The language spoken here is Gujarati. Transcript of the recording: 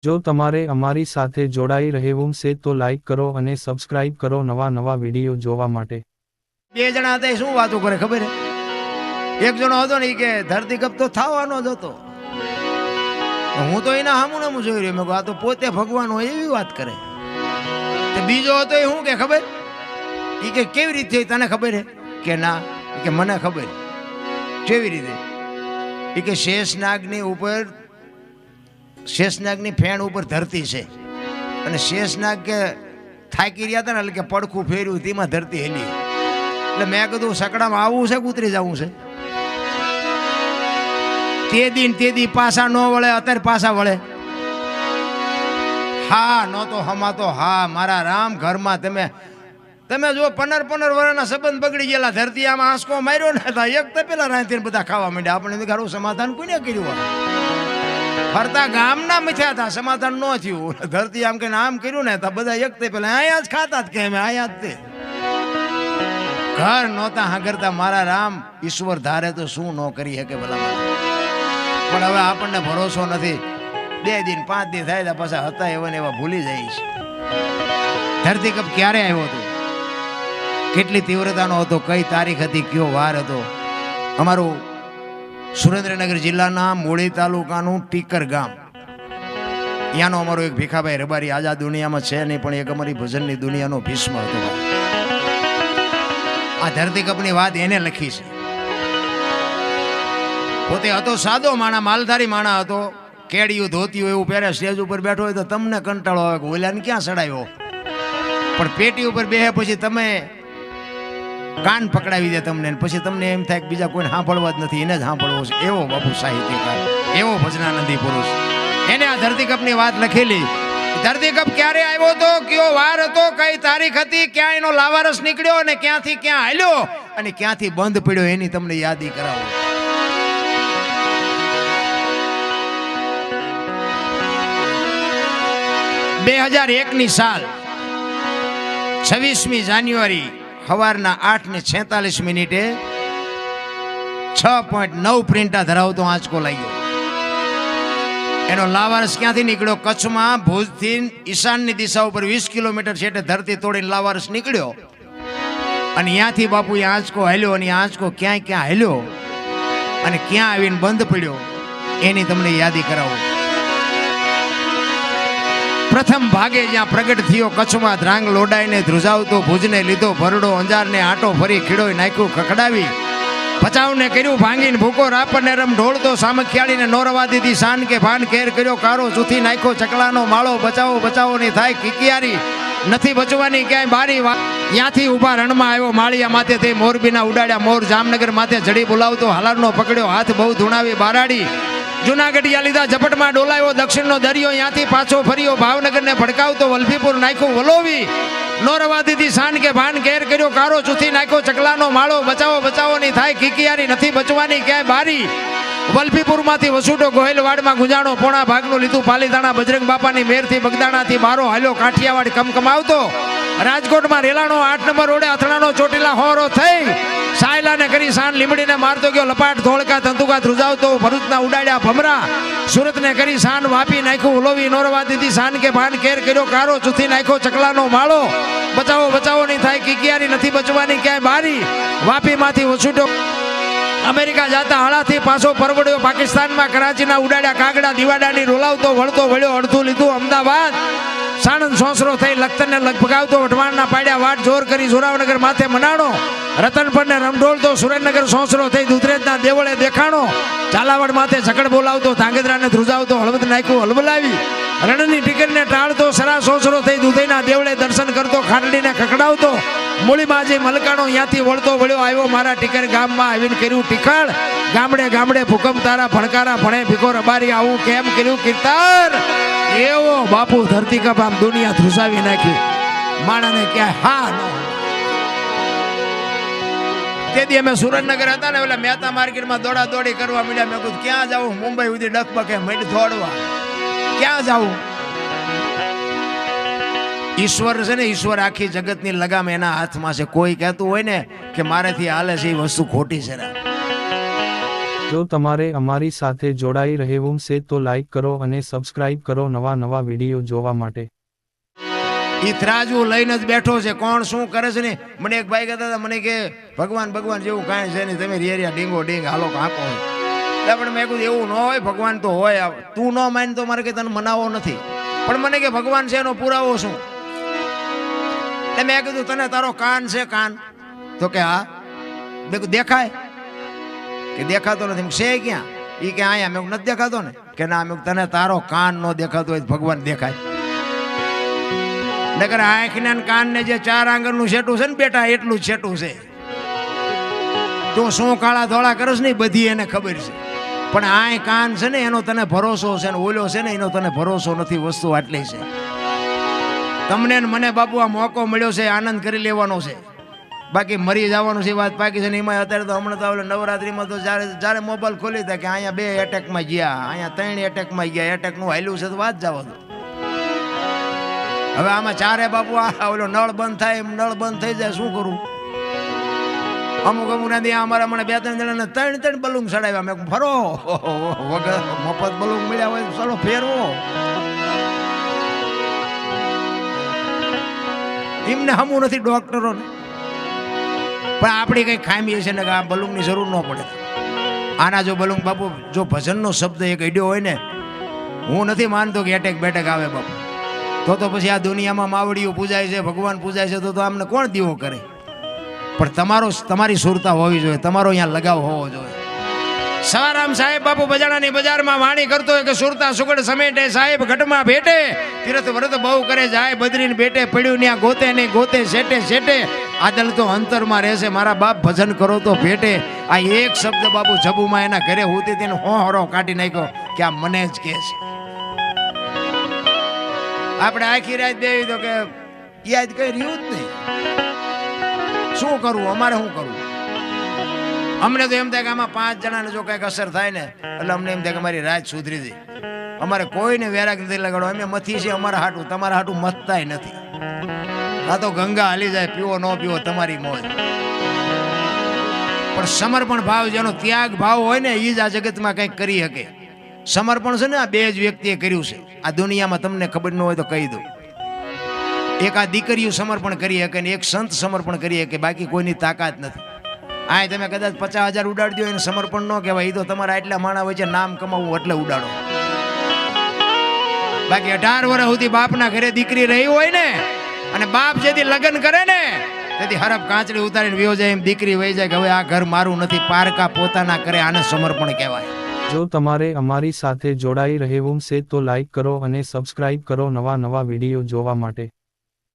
જો તમારે અમારી સાથે જોડાઈ રહેવું છે તો લાઈક કરો અને સબસ્ક્રાઇબ કરો નવા વિડીયો જોવા માટે। બે જણા હતા, શું વાતો કરે ખબર હે? એક જણો હતો ને કે ધરતીકંપ તો થવાનો જ હતો। હું તો એના હામું જોઈ રહ્યો, મેં કહ્યું આ તો પોતે ભગવાન હોય એવી વાત કરે। બીજો હતો એ શું કે ખબર, એ કે કેવી રીતે તને ખબર હે? કે ના, કે મને ખબર। કેવી રીતે? એ કે શેષનાગની ઉપર, શેષનાગની ફેણ ઉપર ધરતી છે અને શેષનાગ કે થાકી રહ્યા હતા ને એટલે કે પડખું ફેર્યું તેમાં ધરતી હેલી। એટલે મેં કીધું સકડામાં આવવું છે કે ઉતરી જવું છે? તે દી પાછા ન વળે, અત્યારે પાછા વળે। હા નો તો હમાતો હા મારા રામ ઘરમાં તમે જો 15 વર્ષના સંબંધ બગડી ગયેલા, ધરતી આમાં આંસકો માર્યો ને એક તો પેલા રાંધીને બધા ખાવા માંડ્યા। આપણે ઘણું સમાધાન કોને કર્યું? ફરતા ગામના મથ્યા હતા, સમાધાન ન થયું। ધરતી આમ કહીને આમ કર્યું ને તો બધા એક તે પેલા અહીંયા જ ખાતા જ કે અમે અહીંયા જ તે ઘર નહોતા હાંગરતા। મારા રામ ઈશ્વર ધારે તો શું ન કરી શકે ભલા? પણ હવે આપણને ભરોસો નથી। 2 દિન 5 દિન થાય પાછા હતા એવા ને એવા ભૂલી જાય છે। ધરતીકંપ ક્યારે આવ્યો હતો, કેટલી તીવ્રતાનો હતો, કઈ તારીખ હતી, કયો વાર હતો? અમારું સુરેન્દ્રનગર જિલ્લાના મૂળી તાલુકાનું ટીકર ગામ, ત્યાંનો અમારો એક ભીખાભાઈ રબારી આઝાદ દુનિયામાં છે નહીં, પણ એક અમારી ભજનની દુનિયાનો ભીષ્મ હતો। આ ધરતીકંપની વાત એને લખી છે। પોતે હતો સાદો માણા, માલધારી માણા હતો, કેડિયું ધોતિયું એવું પહેરે, સ્ટેજ ઉપર બેઠો હોય તો તમને કંટાળો આવે કે ઓલાને ક્યાં ચડાવ્યો, પણ પેટી ઉપર બેહે પછી તમે કાન પકડાવી દે તમને, પછી તમને એમ થાય કે બીજા કોઈને સાંભળવા જ નથી, એને જ સાંભળવો છે। એવો બાપુ સાહિત્યકાર, એવો ભજનાનંદી પુરુષ, એને આ ધરતીકંપની વાત લખેલી। ધરતીકંપ ક્યારે આવ્યો હતો, કયો વાર હતો, કઈ તારીખ હતી, ક્યાં એનો લાવારસ નીકળ્યો અને ક્યાંથી ક્યાં હાલ્યો અને ક્યાંથી બંધ પડ્યો એની તમને યાદી કરાવો। 2001ની સાલ 26મી જાન્યુઆરી સવારના 8:46 6.9 પ્રિન્ટા ધરાવતો આંચકો લાગ્યો। એનો લાવારસ ક્યાંથી નીકળ્યો? કચ્છમાં ભુજથી ઈશાનની દિશા ઉપર 20 કિલોમીટર છે એટલે ધરતી તોડીને લાવારસ નીકળ્યો અને ત્યાંથી બાપુ એ આંચકો હાલ્યો અને આંચકો ક્યાં ક્યાં હાલ્યો અને ક્યાં આવીને બંધ પડ્યો એની તમને યાદી કરાવું। પ્રથમ ભાગે જ્યાં પ્રગટ થયો કચ્છમાં ધ્રાંગ લોડાઈને ધ્રુજાવતો, ભુજને લીધો ભરડો, અંજારને આટો ફરી ખીડોય નાખ્યું ખખડાવી, ભચાઉને કર્યું ભાંગીને ભૂકો, રાપરને રમ ઢોળતો, સામખિયાળીને નોરવા દીધી શાન કે ભાન, કેર કર્યો કારો, ચૂથી નાખ્યો ચકલાનો માળો, બચાવો બચાવોની થાય કિકિયારી, નથી બચવાની ક્યાંય બારી। ત્યાંથી ઉભા રણમાં આવ્યો માળિયા માથે તે મોરબીના ઉડાડ્યા મોર, જામનગર માથે જડી બોલાવતો, હાલારનો પકડ્યો હાથ બહુ ધૂણાવી બારાડી, જુનાગઢિયા લીધા ઝપટમાં ડોલાયો, દક્ષિણનો દરિયો ત્યાંથી પાછો ફર્યો, ભાવનગરને ભડકાવતો, વલભીપુર નાખ્યું વલોવી, નોરવા દીધી શાન કે ભાન, કેર કર્યો કારો, ચૂથી નાખ્યો ચકલાનો માળો, બચાવો બચાવોની થાય કિકિયારી, નથી બચવાની ક્યાંય બારી। વલભીપુરમાંથી વસુટો ગોહિલવાડમાં ગુંજાણો, પોણા ભાગનું લીધું પાલીતાણા, બજરંગ બાપાની મેરથી બગદાણાથી બારો હાલ્યો, કાઠિયાવાડ કમકમાવતો, રાજકોટમાં રેલાણો 8 નંબર રોડે અથડાનો ચોટીલા હોરો થઈ, સાયલાને કરી શાન લીમડીને મારતો ગયો લપાટ, ધોળકા તંતુકા ધ્રુજાવતો, ભરૂચના ઉડાડ્યા ભમરા, સુરતને કરી શાન વાપી નાખ્યું ઉલોવી, નોરવા દીધી શાન કે ભાન, કેર કર્યો કારો, ચૂથી નાખ્યો ચકલાનો માળો, બચાવો બચાવોની થાય કિકિયારી, નથી બચવાની ક્યાંય બારી। વાપીમાંથી વસુટો અમેરિકા જાતા હાળાથી પાછો પરવડ્યો, પાકિસ્તાનમાં કરાચીના ઉડાડ્યા કાગડા, દીવાડાની રોલાવતો, વળતો વળ્યો અડધું લીધું અમદાવાદ, સાણંદ સોસરો થઈ લખતરને લગભગાવતો, વઢવાણના પાડ્યા વાટ જોર કરી, જોરાવનગર માથે મનાણો, રતનપરને રમઢોળતો, સુરેન્દ્રનગર સોસરો થઈ દુધરેજના દેવળે દેખાણો, ઝાલાવાડ માથે ઝકડ બોલાવતો, ધાંગધ્રાને ધ્રુજાવતો, હળવદ નાખ્યું હલબલાવી, રણની ટીકરને ટાળતો, સરા સોસરો થઈ દુધઈના દેવળે દર્શન કરતો, ખાંડડીને ખકડાવતો, મૂળીમાં જે મલકાણો ત્યાંથી વળતો વળ્યો આવ્યો મારા ટીકર ગામમાં આવીને કર્યું ટીખળ, ગામડે ગામડે ભૂકંપ તારા ભણકારા ભણે ભીખો રબારી, આવું કેમ કર્યું કીર્તન? એવો બાપુ ધરતીકંપ આમ દુનિયા ધ્રુસાવી નાખી, માણાને ક્યાંય હા ન। તેથી અમે સુરેન્દ્રનગર હતા ને એટલે મહેતા માર્કેટમાં દોડા દોડી કરવા માંડ્યા। મેં કીધું ક્યાં જાવું, મુંબઈ સુધી ડકબકે માંડી દોડવા, ક્યાં જાવું? ઈશ્વર છે ને, ઈશ્વર આખી જગતની લગામ એના હાથમાં છે। કોઈ કહેતું હોય ને કે મારાથી હાલે છે એ વસ્તુ ખોટી છે। જો તમારે અમારી સાથે જોડાઈ રહેવું છે તો લાઈક કરો અને સબસ્ક્રાઇબ કરો નવા નવા વિડીયો જોવા માટે. ઈ ત્રાજુ લઈને જ બેઠો છે, કોણ શું કરે છે ને. મને એક ભાઈ કહેતા હતા, મને કે ભગવાન ભગવાન જેવું કાંઈ છે નહીં, તમે રેરિયા ડીંગો ડીંગ હાલો કાંકો હોય. પણ મેં કીધું એવું ન હોય, ભગવાન તો હોય. તું ન માન તો મારે કે તને મનાવો નથી, પણ મને કે ભગવાન છે એનો પુરાવો શું. એટલે મેં કીધું તને તારો કાન છે કાન? તો કે હા. મેં કીધું દેખાય? કે દેખાતો નથી. છે ક્યાં? એ કે અહીંયા. મેં નથી દેખાતો ને. કે ના. મેં તને તારો કાન ન દેખાતો હોય ભગવાન દેખાય? નકર આંખને કાન ને જે 4 આંગળનું છેટું છે ને બેટા, એટલું જ છેટું છે. તું શું કાળા ધોળા કરસ ને બધી એને ખબર છે, પણ આ કાન છે ને એનો તને ભરોસો છે, ને ઓલો છે ને એનો તને ભરોસો નથી. વસ્તુ આટલી છે. તમને ને મને બાપુ આ મોકો મળ્યો છે, આનંદ કરી લેવાનો છે. બાકી મરી જવાનું છે વાત પાકી છે ને. એમાં અત્યારે તો હમણાં તો નવરાત્રીમાં તો જ્યારે મોબાઈલ ખોલી હતા કે અહીંયા 2 એટેકમાં ગયા, અહીંયા 3 એટેકમાં ગયા, એટેકનું હાલ્યું છે તો વાત જવા દો. હવે આમાં ચારે બાપુ આ ઓલો નળ બંધ થાય એમ નળ બંધ થઈ જાય, શું કરું? અમુક નથી અમારા મને 2-3 જણાને 3 બલૂન ચડાવ્યા. મેં ફરો વગર મફત બલૂન મળ્યા હોય તો ચાલો ફેરવો. એમને હમું નથી ડોક્ટરોને, પણ આપણી કઈ ખામી છે ને કે આ બલૂનની જરૂર ન પડે. આના જો બલૂન બાપુ જો ભજનનો શબ્દ એક અડ્યો હોય ને, હું નથી માનતો કે એટેક બેટેક આવે બાપુ, તો પછી આ દુનિયામાં માવડીઓ પૂજાય છે, ભગવાન પૂજાય છે, તો આમને કોણ દીવો કરે? પણ તમારી સુરતા હોવી જોઈએ, તમારો અહીંયા લગાવ હોવો જોઈએ. સવારામ સાહેબ બાપુ બજાણાની બજારમાં વાણી કરતો હોય કે સુરતા સુગડ સમેટે સાહેબ ઘટમાં ભેટે, તીરથ વ્રત બહુ કરે જાય બદરીને બેટે, પડ્યું ત્યાં ગોતે નહીં ગોતે શેટે શેટે, આદલ તો અંતરમાં રહેશે મારા બાપ ભજન કરો તો ભેટે. આ એક શબ્દ બાપુ જબુમાં એના ઘરે હોતી તેને હોરો કાઢી નાખ્યો કે આ મને જ કહે છે. આપણે આખી રાત દેવી તો કે યાદ કઈ રહ્યું જ નહીં. શું કરવું? અમારે શું કરવું? અમને તો એમ થાય કે આમાં 5 જણાને જો કંઈક અસર થાય ને એટલે અમને એમ થાય કે અમારી રાત સુધરી જાય. અમારે કોઈને વેરાગ નથી લગાડો. અમે મથી છે અમારા હાટું, તમારા હાટું મથતાય નથી. આ તો ગંગા હાલી જાય, પીવો ન પીવો તમારી મોજ. પણ સમર્પણ ભાવ, જેનો ત્યાગ ભાવ હોય ને એ જ આ જગતમાં કંઈક કરી શકે. સમર્પણ છે ને આ 2 જ વ્યક્તિએ કર્યું છે આ દુનિયામાં. તમને ખબર ન હોય તો કહી દઉં. એક આ દીકરીઓ સમર્પણ કરી શકે ને એક સંત સમર્પણ કરી શકે, બાકી કોઈની તાકાત નથી. આ તમે કદાચ 50,000 ઉડાડી દો એને સમર્પણ ન કહેવાય. એ તો તમારા એટલા માણા વચ્ચે નામ કમાવવું એટલે ઉડાડો. બાકી 18 વર્ષ સુધી બાપના ઘરે દીકરી રહી હોય ને, અને બાપ જેથી લગ્ન કરે ને તેથી હરફ કાંચડી ઉતારીને વયો જાય, એમ દીકરી વહી જાય કે હવે આ ઘર મારું નથી, પારકા પોતાના કરે, આને સમર્પણ કહેવાય. જો તમારે અમારી સાથે જોડાઈ રહેવું છે તો લાઈક કરો અને સબસ્ક્રાઇબ કરો નવા નવા વિડીયો જોવા માટે.